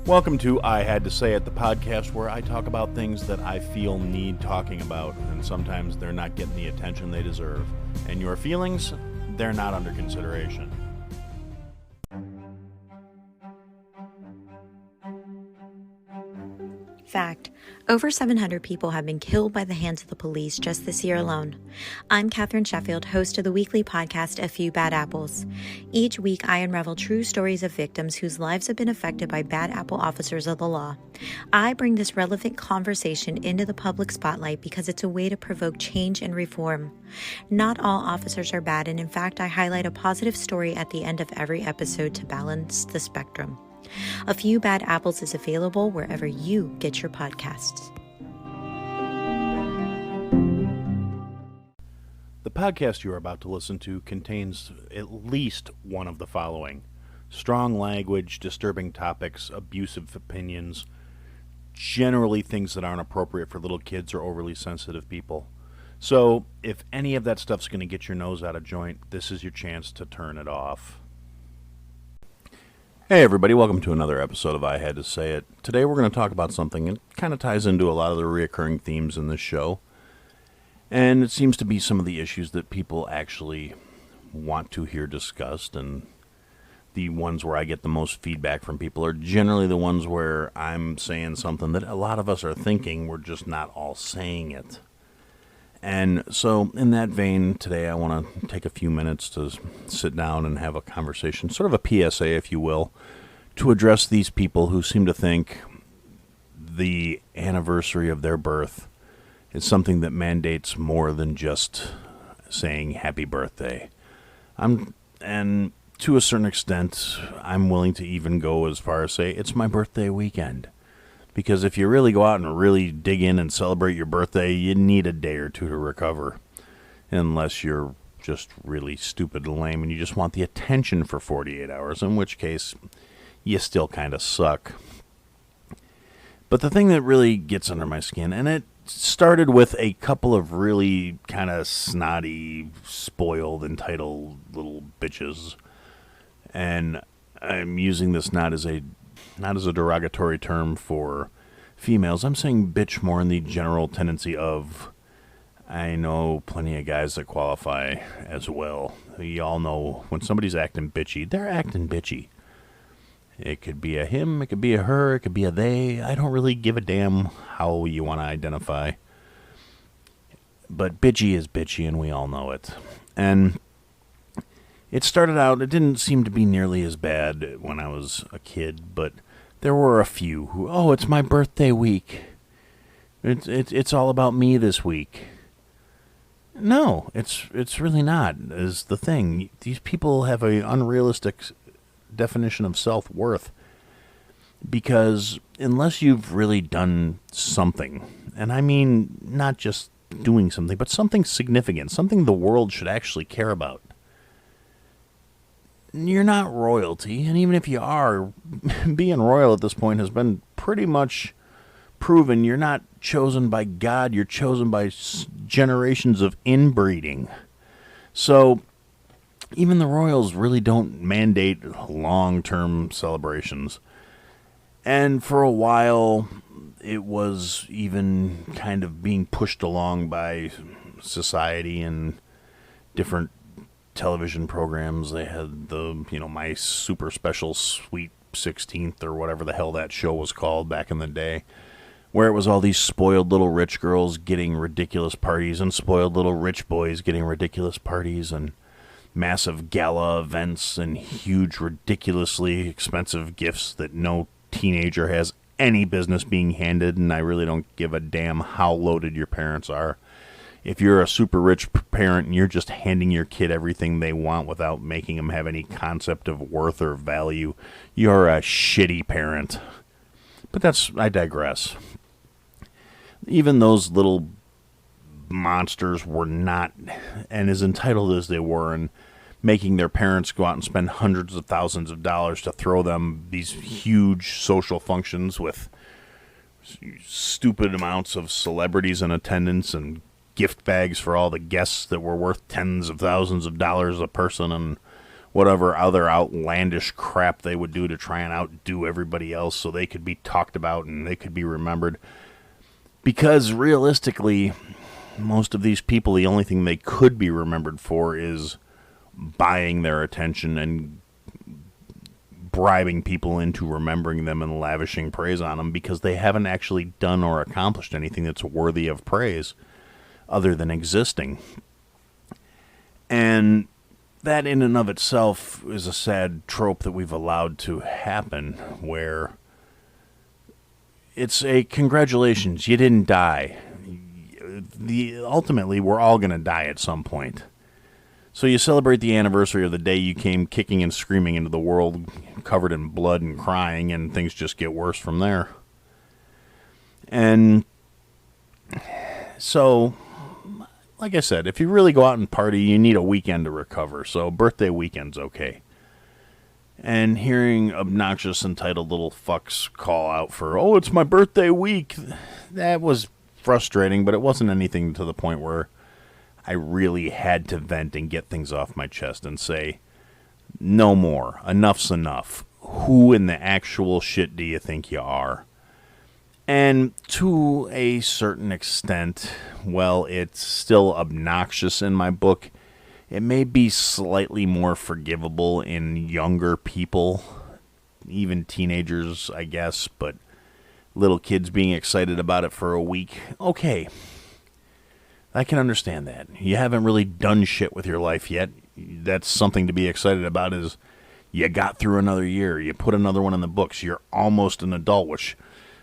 Welcome to I Had to Say It, the podcast where I talk about things that I feel need talking about, and sometimes they're not getting the attention they deserve. And your feelings, they're not under consideration. Fact: over 700 people have been killed by the hands of the police just this year alone. I'm Catherine Sheffield, host of the weekly podcast A Few Bad Apples. Each week, I unravel true stories of victims whose lives have been affected by bad apple officers of the law. I bring this relevant conversation into the public spotlight because it's a way to provoke change and reform. Not all officers are bad, and in fact, I highlight a positive story at the end of every episode to balance the spectrum. A Few Bad Apples is available wherever you get your podcasts. The podcast you are about to listen to contains at least one of the following: strong language, disturbing topics, abusive opinions, generally things that aren't appropriate for little kids or overly sensitive people. So, if any of that stuff's going to get your nose out of joint, this is your chance to turn it off. Hey everybody, welcome to another episode of I Had to Say It. Today we're going to talk about something that kind of ties into a lot of the recurring themes in this show. And it seems to be some of the issues that people actually want to hear discussed, and the ones where I get the most feedback from people are generally the ones where I'm saying something that a lot of us are thinking, we're just not all saying it. And so, in that vein, today I want to take a few minutes to sit down and have a conversation, sort of a PSA, if you will, to address these people who seem to think the anniversary of their birth is something that mandates more than just saying happy birthday. And to a certain extent, I'm willing to even go as far as say it's my birthday weekend. Because if you really go out and really dig in and celebrate your birthday, you need a day or two to recover. Unless you're just really stupid and lame and you just want the attention for 48 hours, in which case you still kind of suck. But the thing that really gets under my skin, and it started with a couple of really kind of snotty, spoiled, entitled little bitches. And I'm using this not as a derogatory term for females. I'm saying bitch more in the general tendency of, I know plenty of guys that qualify as well. You all know when somebody's acting bitchy, they're acting bitchy. It could be a him, it could be a her, it could be a they. I don't really give a damn how you want to identify. But bitchy is bitchy, and we all know it. And it started out, it didn't seem to be nearly as bad when I was a kid, but there were a few who, oh, it's my birthday week. It's all about me this week. No, it's really not, is the thing. These people have an unrealistic definition of self-worth, because unless you've really done something, and I mean not just doing something, but something significant, something the world should actually care about, you're not royalty. And even if you are, being royal at this point has been pretty much proven. You're not chosen by God, you're chosen by generations of inbreeding. So even the royals really don't mandate long-term celebrations. And for a while, it was even kind of being pushed along by society and different television programs. They had the, my super special Sweet 16th or whatever the hell that show was called back in the day, where it was all these spoiled little rich girls getting ridiculous parties and spoiled little rich boys getting ridiculous parties and massive gala events and huge, ridiculously expensive gifts that no teenager has any business being handed, and I really don't give a damn how loaded your parents are. If you're a super rich parent and you're just handing your kid everything they want without making them have any concept of worth or value, you're a shitty parent. But I digress. Even those little monsters were not, and as entitled as they were, and making their parents go out and spend hundreds of thousands of dollars to throw them these huge social functions with stupid amounts of celebrities in attendance and gift bags for all the guests that were worth tens of thousands of dollars a person and whatever other outlandish crap they would do to try and outdo everybody else so they could be talked about and they could be remembered. Because realistically, most of these people, the only thing they could be remembered for is buying their attention and bribing people into remembering them and lavishing praise on them, because they haven't actually done or accomplished anything that's worthy of praise other than existing. And that in and of itself is a sad trope that we've allowed to happen, where it's a congratulations, you didn't die. Ultimately, we're all going to die at some point. So you celebrate the anniversary of the day you came kicking and screaming into the world, covered in blood and crying, and things just get worse from there. And so, like I said, if you really go out and party, you need a weekend to recover. So birthday weekend's okay. And hearing obnoxious, entitled little fucks call out for, oh, it's my birthday week, that was frustrating, but it wasn't anything to the point where I really had to vent and get things off my chest and say, no more, enough's enough. Who in the actual shit do you think you are? And to a certain extent, well, it's still obnoxious in my book. It may be slightly more forgivable in younger people, even teenagers, I guess, but little kids being excited about it for a week, okay. I can understand that. You haven't really done shit with your life yet. That's something to be excited about, is you got through another year. You put another one in the books. You're almost an adult, which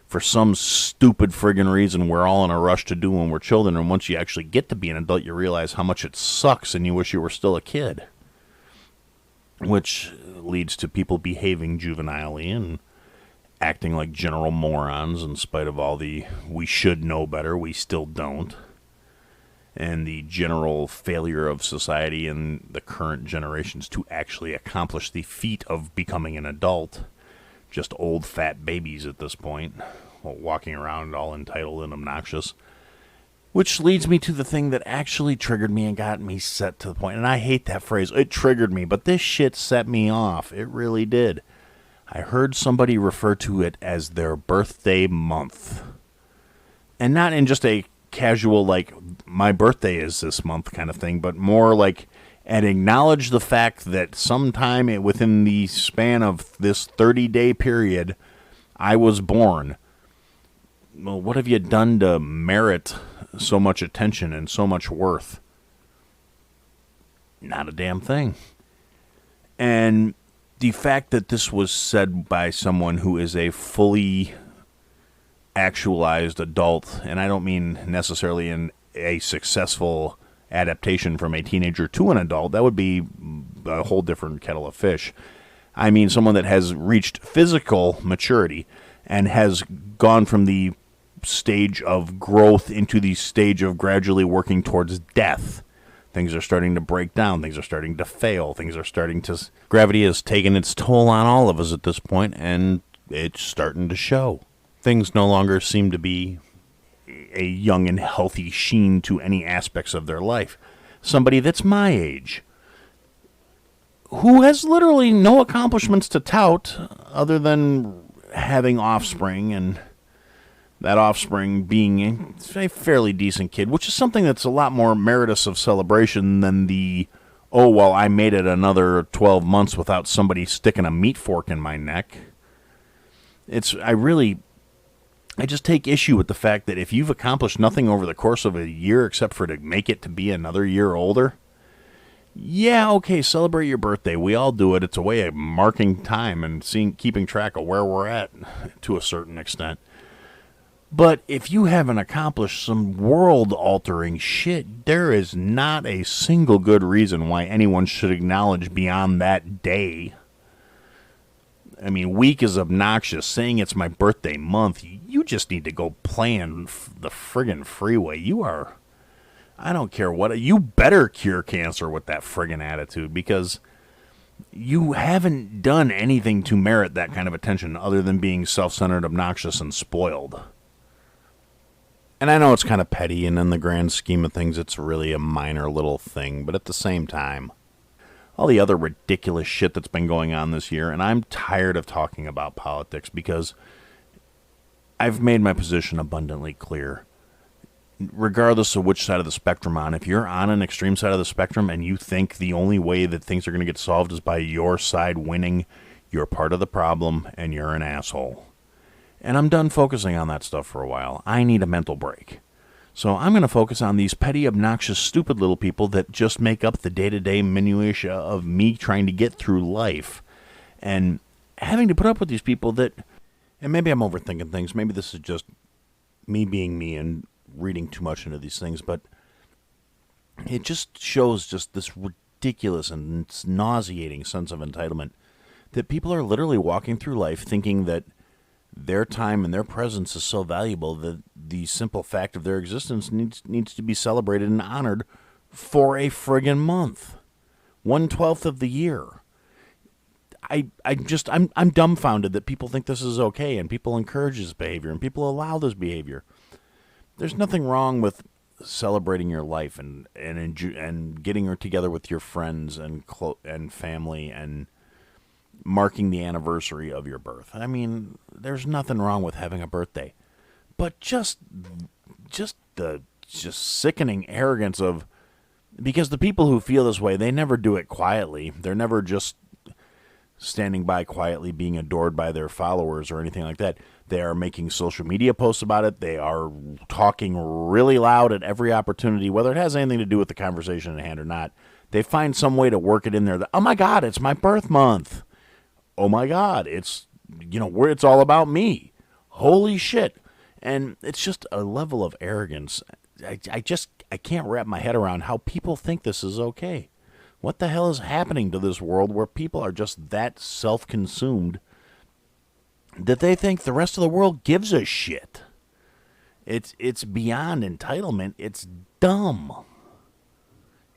for some stupid friggin' reason we're all in a rush to do when we're children. And once you actually get to be an adult, you realize how much it sucks and you wish you were still a kid. Which leads to people behaving juvenilely and acting like general morons in spite of all the we should know better, we still don't. And the general failure of society and the current generations to actually accomplish the feat of becoming an adult. Just old fat babies at this point, walking around all entitled and obnoxious. Which leads me to the thing that actually triggered me and got me set to the point. And I hate that phrase, it triggered me, but this shit set me off. It really did. I heard somebody refer to it as their birthday month. And not in just a casual, like, my birthday is this month kind of thing, but more like, and acknowledge the fact that sometime within the span of this 30-day period, I was born. Well, what have you done to merit so much attention and so much worth? Not a damn thing. And the fact that this was said by someone who is a fully actualized adult, and I don't mean necessarily in a successful adaptation from a teenager to an adult, that would be a whole different kettle of fish. I mean someone that has reached physical maturity and has gone from the stage of growth into the stage of gradually working towards death. Things are starting to break down. Things are starting to fail. Things are starting to... Gravity has taken its toll on all of us at this point, and it's starting to show. Things no longer seem to be a young and healthy sheen to any aspects of their life. Somebody that's my age, who has literally no accomplishments to tout other than having offspring, and that offspring being a fairly decent kid, which is something that's a lot more meritorious of celebration than the, oh, well, I made it another 12 months without somebody sticking a meat fork in my neck. I just take issue with the fact that if you've accomplished nothing over the course of a year except for to make it to be another year older, yeah, okay, celebrate your birthday. We all do it. It's a way of marking time and keeping track of where we're at to a certain extent. But if you haven't accomplished some world-altering shit, there is not a single good reason why anyone should acknowledge beyond that day. I mean, week is obnoxious. Saying it's my birthday month, you just need to go play in the friggin' freeway. I don't care what, you better cure cancer with that friggin' attitude, because you haven't done anything to merit that kind of attention other than being self-centered, obnoxious, and spoiled. And I know it's kind of petty, and in the grand scheme of things, it's really a minor little thing, but at the same time, all the other ridiculous shit that's been going on this year. And I'm tired of talking about politics because I've made my position abundantly clear. Regardless of which side of the spectrum on, if you're on an extreme side of the spectrum and you think the only way that things are going to get solved is by your side winning, you're part of the problem and you're an asshole. And I'm done focusing on that stuff for a while. I need a mental break. So I'm going to focus on these petty, obnoxious, stupid little people that just make up the day-to-day minutia of me trying to get through life. And having to put up with these people that, and maybe I'm overthinking things, maybe this is just me being me and reading too much into these things, but it just shows just this ridiculous and nauseating sense of entitlement that people are literally walking through life thinking that their time and their presence is so valuable that the simple fact of their existence needs to be celebrated and honored for a friggin' month. 1/12 of the year. I'm dumbfounded that people think this is okay and people encourage this behavior and people allow this behavior. There's nothing wrong with celebrating your life and getting together with your friends and family and marking the anniversary of your birth. I mean, there's nothing wrong with having a birthday. But just the sickening arrogance of, because the people who feel this way, they never do it quietly. They're never just standing by quietly being adored by their followers or anything like that. They are making social media posts about it. They are talking really loud at every opportunity, whether it has anything to do with the conversation at hand or not. They find some way to work it in there that, oh my God, it's my birth month. Oh my God, it's, where it's all about me. Holy shit. And it's just a level of arrogance. I can't wrap my head around how people think this is okay. What the hell is happening to this world where people are just that self-consumed that they think the rest of the world gives a shit? It's beyond entitlement. It's dumb.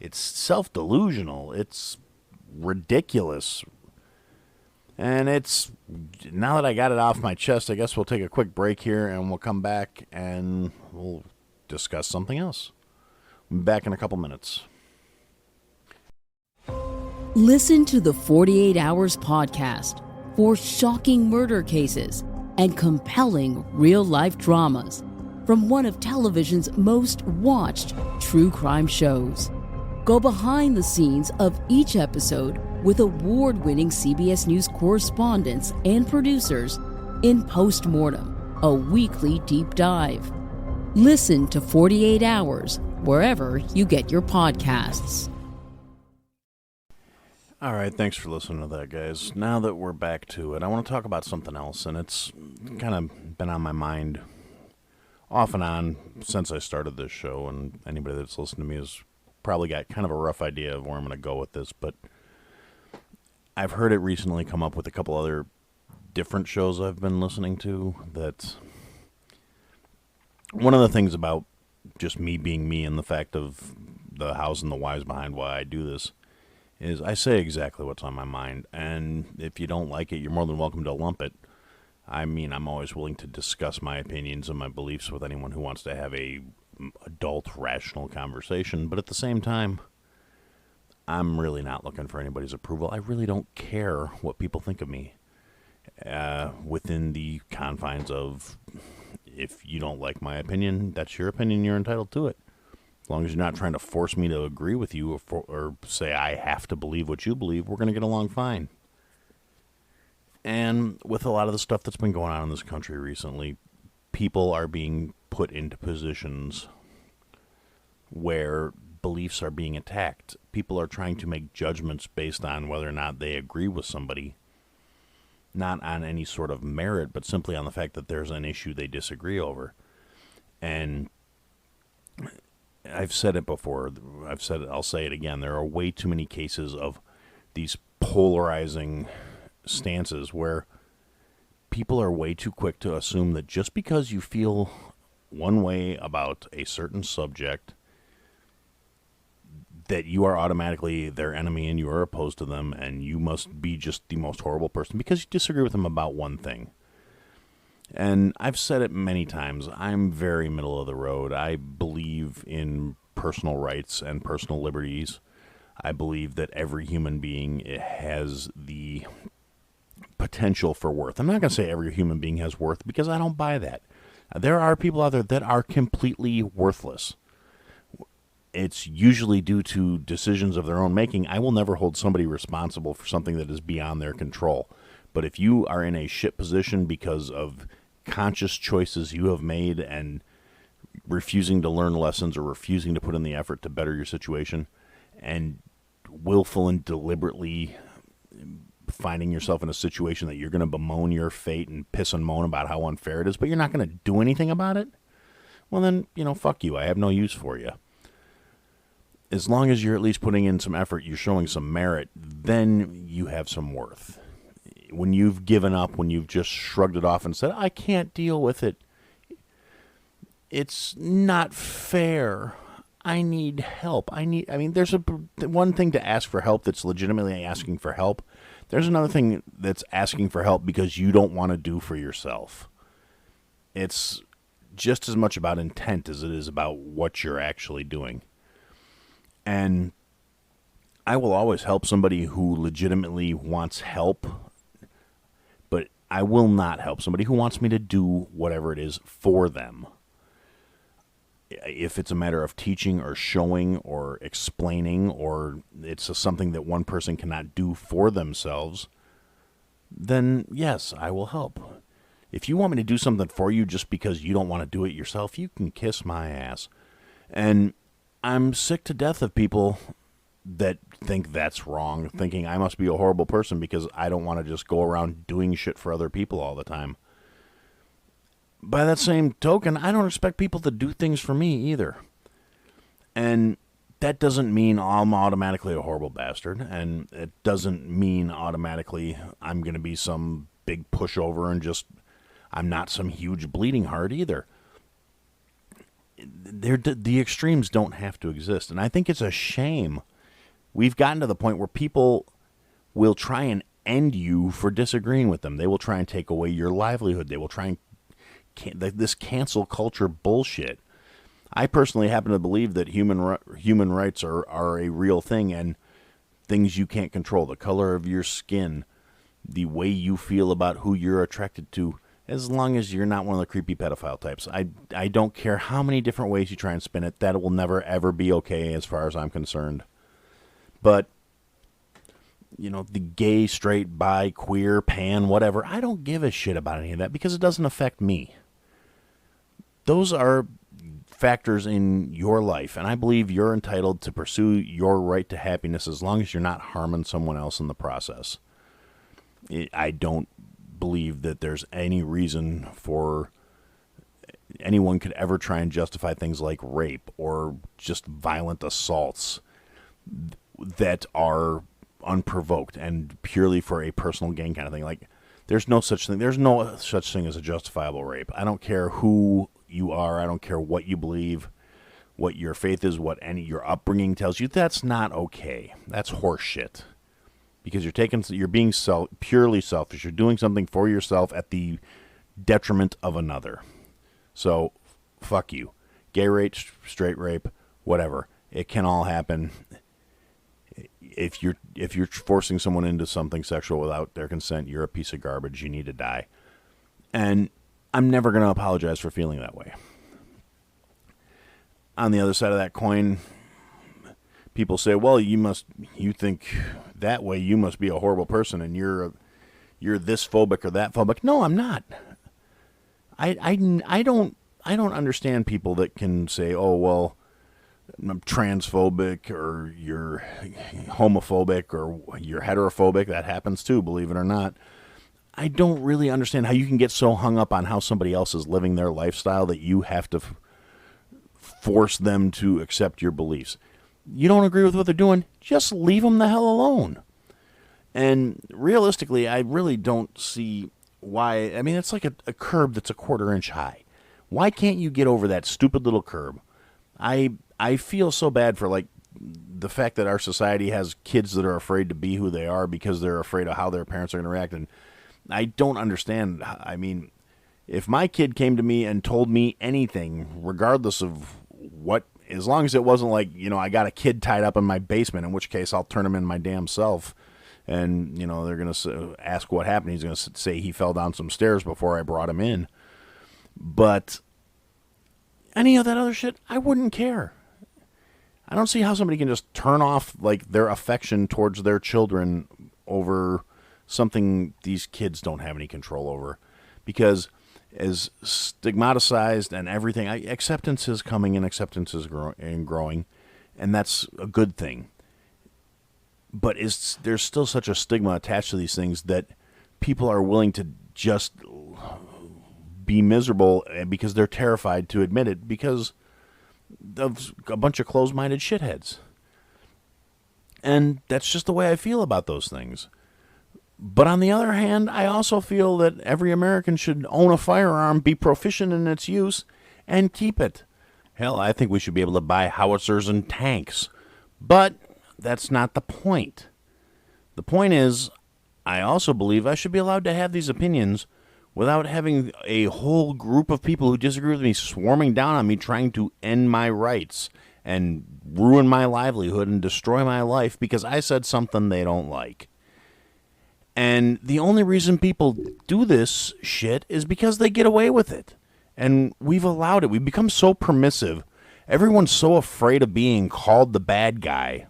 It's self-delusional. It's ridiculous. And it's, now that I got it off my chest, I guess we'll take a quick break here and we'll come back and we'll discuss something else. We'll be back in a couple minutes. Listen to the 48 Hours podcast for shocking murder cases and compelling real-life dramas from one of television's most watched true crime shows. Go behind the scenes of each episode with award-winning CBS News correspondents and producers in Postmortem, a weekly deep dive. Listen to 48 Hours wherever you get your podcasts. All right, thanks for listening to that, guys. Now that we're back to it, I want to talk about something else, and it's kind of been on my mind off and on since I started this show, and anybody that's listened to me has probably got kind of a rough idea of where I'm going to go with this, but I've heard it recently come up with a couple other different shows I've been listening to. That one of the things about just me being me and the fact of the hows and the whys behind why I do this is I say exactly what's on my mind, and if you don't like it, you're more than welcome to lump it. I mean, I'm always willing to discuss my opinions and my beliefs with anyone who wants to have a adult, rational conversation, but at the same time, I'm really not looking for anybody's approval. I really don't care what people think of me within the confines of, if you don't like my opinion, that's your opinion, you're entitled to it. As long as you're not trying to force me to agree with you or say I have to believe what you believe, we're going to get along fine. And with a lot of the stuff that's been going on in this country recently, people are being put into positions where beliefs are being attacked. People are trying to make judgments based on whether or not they agree with somebody, not on any sort of merit, but simply on the fact that there's an issue they disagree over. And I've said it before. I'll say it again. There are way too many cases of these polarizing stances where people are way too quick to assume that just because you feel one way about a certain subject, that you are automatically their enemy and you are opposed to them and you must be just the most horrible person because you disagree with them about one thing. And I've said it many times, I'm very middle of the road. I believe in personal rights and personal liberties. I believe that every human being has the potential for worth. I'm not going to say every human being has worth because I don't buy that. There are people out there that are completely worthless. It's usually due to decisions of their own making. I will never hold somebody responsible for something that is beyond their control. But if you are in a shit position because of conscious choices you have made and refusing to learn lessons or refusing to put in the effort to better your situation and willful and deliberately finding yourself in a situation that you're going to bemoan your fate and piss and moan about how unfair it is, but you're not going to do anything about it, well then, fuck you. I have no use for you. As long as you're at least putting in some effort, you're showing some merit, then you have some worth. When you've given up, when you've just shrugged it off and said, I can't deal with it, it's not fair. I need help. There's one thing to ask for help that's legitimately asking for help. There's another thing that's asking for help because you don't want to do for yourself. It's just as much about intent as it is about what you're actually doing. And I will always help somebody who legitimately wants help, but I will not help somebody who wants me to do whatever it is for them. If it's a matter of teaching or showing or explaining, or it's something that one person cannot do for themselves, then yes, I will help. If you want me to do something for you just because you don't want to do it yourself, you can kiss my ass. And I'm sick to death of people that think that's wrong, thinking I must be a horrible person because I don't want to just go around doing shit for other people all the time. By that same token, I don't expect people to do things for me either. And that doesn't mean I'm automatically a horrible bastard, and it doesn't mean automatically I'm going to be some big pushover and I'm not some huge bleeding heart either. The extremes don't have to exist, and I think it's a shame. We've gotten to the point where people will try and end you for disagreeing with them. They will try and take away your livelihood. They will try and this cancel culture bullshit. I personally happen to believe that human rights are a real thing, and things you can't control, the color of your skin, the way you feel about who you're attracted to, as long as you're not one of the creepy pedophile types. I don't care how many different ways you try and spin it, that will never ever be okay as far as I'm concerned. But the gay, straight, bi, queer, pan, whatever, I don't give a shit about any of that because it doesn't affect me. Those are factors in your life, and I believe you're entitled to pursue your right to happiness as long as you're not harming someone else in the process. I don't believe that there's any reason for anyone could ever try and justify things like rape or just violent assaults that are unprovoked and purely for a personal gain kind of thing. Like, there's no such thing. There's no such thing as a justifiable rape. I don't care who you are. I don't care what you believe, what your faith is, what your upbringing tells you. That's not okay. That's horseshit. Because you're being purely selfish. You're doing something for yourself at the detriment of another. So, fuck you. Gay rape, straight rape, whatever. It can all happen. If you're forcing someone into something sexual without their consent, you're a piece of garbage. You need to die. And I'm never going to apologize for feeling that way. On the other side of that coin, people say, well, you think that way, you must be a horrible person and you're this phobic or that phobic. No, I'm not. I don't understand people that can say, oh, well, I'm transphobic or you're homophobic or you're heterophobic. That happens too, believe it or not. I don't really understand how you can get so hung up on how somebody else is living their lifestyle that you have to force them to accept your beliefs. You don't agree with what they're doing, just leave them the hell alone. And realistically, I really don't see why. I mean, it's like a curb that's a 1/4 inch high. Why can't you get over that stupid little curb? I feel so bad for the fact that our society has kids that are afraid to be who they are because they're afraid of how their parents are going to react. And I don't understand. I mean, if my kid came to me and told me anything, regardless of what as long as it wasn't like, I got a kid tied up in my basement, in which case I'll turn him in my damn self. And, they're going to ask what happened. He's going to say he fell down some stairs before I brought him in. But any of that other shit, I wouldn't care. I don't see how somebody can just turn off like their affection towards their children over something these kids don't have any control over. Because as stigmatized and everything, acceptance is coming and acceptance is growing, and that's a good thing. But there's still such a stigma attached to these things that people are willing to just be miserable because they're terrified to admit it because of a bunch of closed-minded shitheads. And that's just the way I feel about those things. But on the other hand, I also feel that every American should own a firearm, be proficient in its use, and keep it. Hell, I think we should be able to buy howitzers and tanks. But that's not the point. The point is, I also believe I should be allowed to have these opinions without having a whole group of people who disagree with me swarming down on me trying to end my rights and ruin my livelihood and destroy my life because I said something they don't like. And the only reason people do this shit is because they get away with it. And we've allowed it. We've become so permissive. Everyone's so afraid of being called the bad guy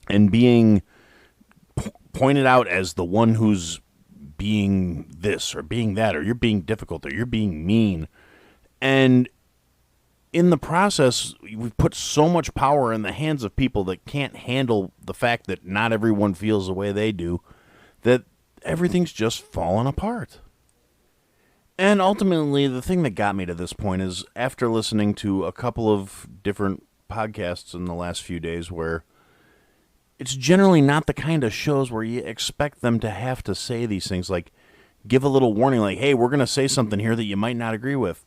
and being pointed out as the one who's being this or being that, or you're being difficult, or you're being mean. And in the process, we've put so much power in the hands of people that can't handle the fact that not everyone feels the way they do, that everything's just fallen apart. And ultimately, the thing that got me to this point is after listening to a couple of different podcasts in the last few days where it's generally not the kind of shows where you expect them to have to say these things, like give a little warning, like, hey, we're going to say something here that you might not agree with.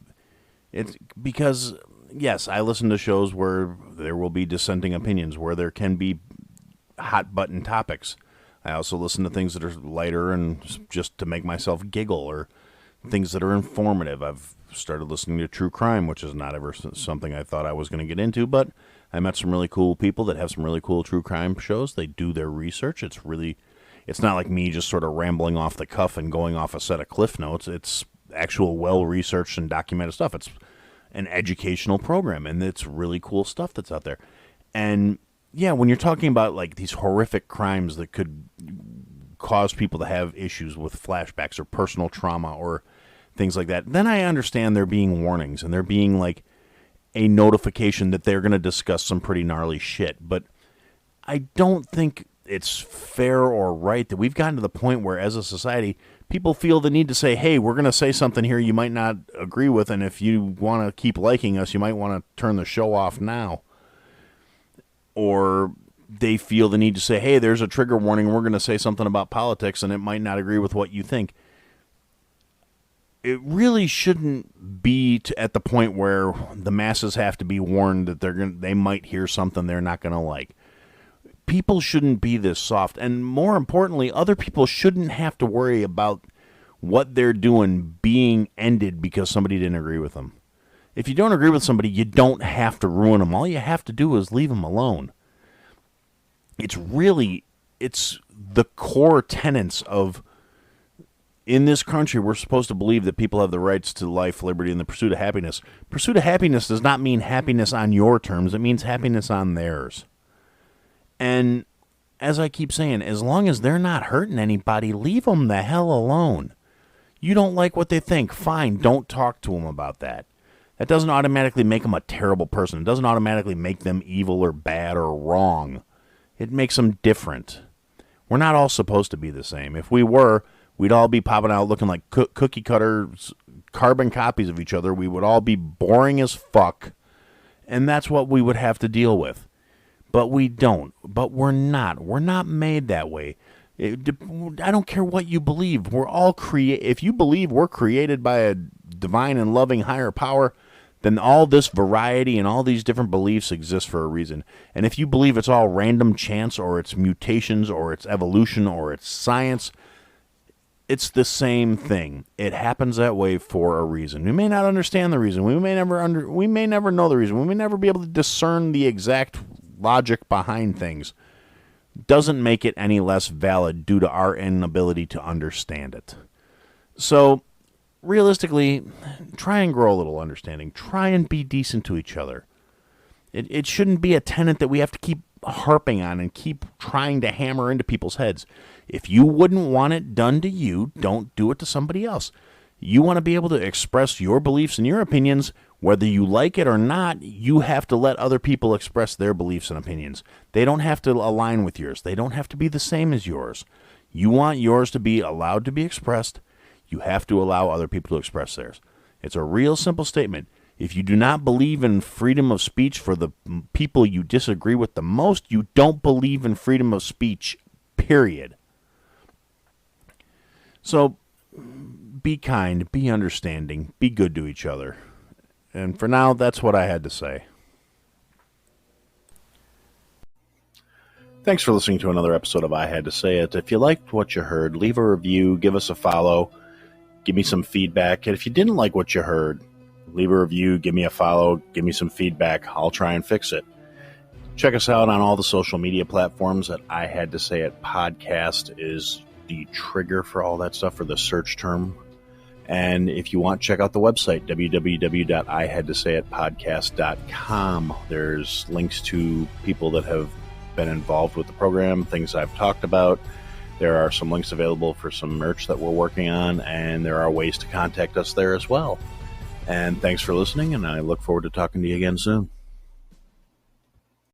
It's because, yes, I listen to shows where there will be dissenting opinions, where there can be hot-button topics. I also listen to things that are lighter and just to make myself giggle, or things that are informative. I've started listening to true crime, which is not ever something I thought I was going to get into, but I met some really cool people that have some really cool true crime shows. They do their research. It's not like me just sort of rambling off the cuff and going off a set of cliff notes. It's actual well-researched and documented stuff. It's an educational program, and it's really cool stuff that's out there. And yeah, when you're talking about like these horrific crimes that could cause people to have issues with flashbacks or personal trauma or things like that, then I understand there being warnings and there being like a notification that they're going to discuss some pretty gnarly shit. But I don't think it's fair or right that we've gotten to the point where as a society, people feel the need to say, hey, we're going to say something here you might not agree with, and if you want to keep liking us, you might want to turn the show off now. Or they feel the need to say, hey, there's a trigger warning, we're going to say something about politics, and it might not agree with what you think. It really shouldn't be at the point where the masses have to be warned that they might hear something they're not going to like. People shouldn't be this soft. And more importantly, other people shouldn't have to worry about what they're doing being ended because somebody didn't agree with them. If you don't agree with somebody, you don't have to ruin them. All you have to do is leave them alone. It's the core tenets of, in this country, we're supposed to believe that people have the rights to life, liberty, and the pursuit of happiness. Pursuit of happiness does not mean happiness on your terms. It means happiness on theirs. And as I keep saying, as long as they're not hurting anybody, leave them the hell alone. You don't like what they think, fine, don't talk to them about that. That doesn't automatically make them a terrible person. It doesn't automatically make them evil or bad or wrong. It makes them different. We're not all supposed to be the same. If we were, we'd all be popping out looking like cookie cutters, carbon copies of each other. We would all be boring as fuck, and that's what we would have to deal with. But we don't. But we're not. We're not made that way. I don't care what you believe. We're all if you believe we're created by a divine and loving higher power, then all this variety and all these different beliefs exist for a reason. And if you believe it's all random chance, or it's mutations, or it's evolution, or it's science, it's the same thing. It happens that way for a reason. We may not understand the reason. We may never know the reason. We may never be able to discern the exact logic behind things. Doesn't make it any less valid due to our inability to understand it. So, realistically, try and grow a little understanding. Try and be decent to each other. It shouldn't be a tenet that we have to keep harping on and keep trying to hammer into people's heads. If you wouldn't want it done to you, don't do it to somebody else. You want to be able to express your beliefs and your opinions, whether you like it or not. You have to let other people express their beliefs and opinions. They don't have to align with yours. They don't have to be the same as yours. You want yours to be allowed to be expressed. You have to allow other people to express theirs. It's a real simple statement. If you do not believe in freedom of speech for the people you disagree with the most, you don't believe in freedom of speech, period. So, be kind, be understanding, be good to each other. And for now, that's what I had to say. Thanks for listening to another episode of I Had to Say It. If you liked what you heard, leave a review, give us a follow, give me some feedback. And if you didn't like what you heard, leave a review, give me a follow, give me some feedback. I'll try and fix it. Check us out on all the social media platforms. At I Had to Say It podcast is the trigger for all that stuff, for the search term. And if you want, check out the website, www.ihadtosayitpodcast.com. There's links to people that have been involved with the program, things I've talked about. There are some links available for some merch that we're working on, and there are ways to contact us there as well. And thanks for listening, and I look forward to talking to you again soon.